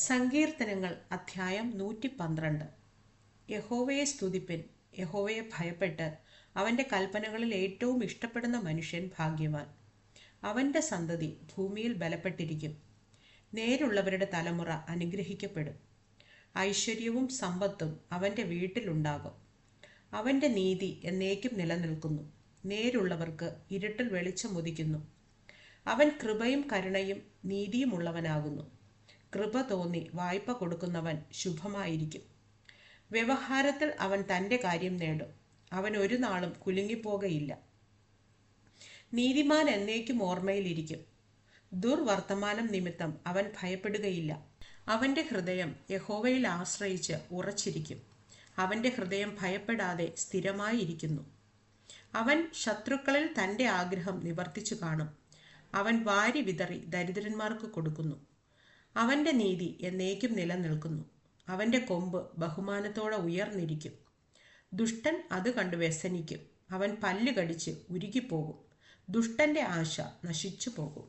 സങ്കീർത്തനങ്ങൾ അധ്യായം 112. യഹോവയെ സ്തുതിപ്പിൻ. യഹോവയെ ഭയപ്പെട്ട് അവൻ്റെ കൽപ്പനകളിൽ ഏറ്റവും ഇഷ്ടപ്പെടുന്ന മനുഷ്യൻ ഭാഗ്യവാൻ. അവൻ്റെ സന്തതി ഭൂമിയിൽ ബലപ്പെട്ടിരിക്കും. നേരുള്ളവരുടെ തലമുറ അനുഗ്രഹിക്കപ്പെടും. ഐശ്വര്യവും സമ്പത്തും അവൻ്റെ വീട്ടിലുണ്ടാകും. അവൻ്റെ നീതി എന്നേക്കും നിലനിൽക്കുന്നു. നേരുള്ളവർക്ക് ഇരുട്ടിൽ വെളിച്ചമുദിക്കുന്നു. അവൻ കൃപയും കരുണയും നീതിയുമുള്ളവനാകുന്നു. കൃപ തോന്നി വായ്പ കൊടുക്കുന്നവൻ ശുഭമായിരിക്കും. വ്യവഹാരത്തിൽ അവൻ തൻ്റെ കാര്യം നേടും. അവൻ ഒരു നാളും കുലുങ്ങിപ്പോകയില്ല. നീതിമാൻ എന്നേക്കും ഓർമ്മയിലിരിക്കും. ദുർവർത്തമാനം നിമിത്തം അവൻ ഭയപ്പെടുകയില്ല. അവൻ്റെ ഹൃദയം യഹോവയിൽ ആശ്രയിച്ച് ഉറച്ചിരിക്കും. അവൻ്റെ ഹൃദയം ഭയപ്പെടാതെ സ്ഥിരമായിരിക്കുന്നു. അവൻ ശത്രുക്കളിൽ തൻ്റെ ആഗ്രഹം നിവർത്തിച്ചു കാണും. അവൻ വാരി വിതറി ദരിദ്രന്മാർക്ക് കൊടുക്കുന്നു. അവൻ്റെ നീതി എന്നേക്കും നിലനിൽക്കുന്നു. അവൻ്റെ കൊമ്പ് ബഹുമാനത്തോടെ ഉയർന്നിരിക്കും. ദുഷ്ടൻ അത് കണ്ട് വ്യസനിക്കും. അവൻ പല്ല് കടിച്ച് ഉരുകിപ്പോകും. ദുഷ്ടൻ്റെ ആശ നശിച്ചു പോകും.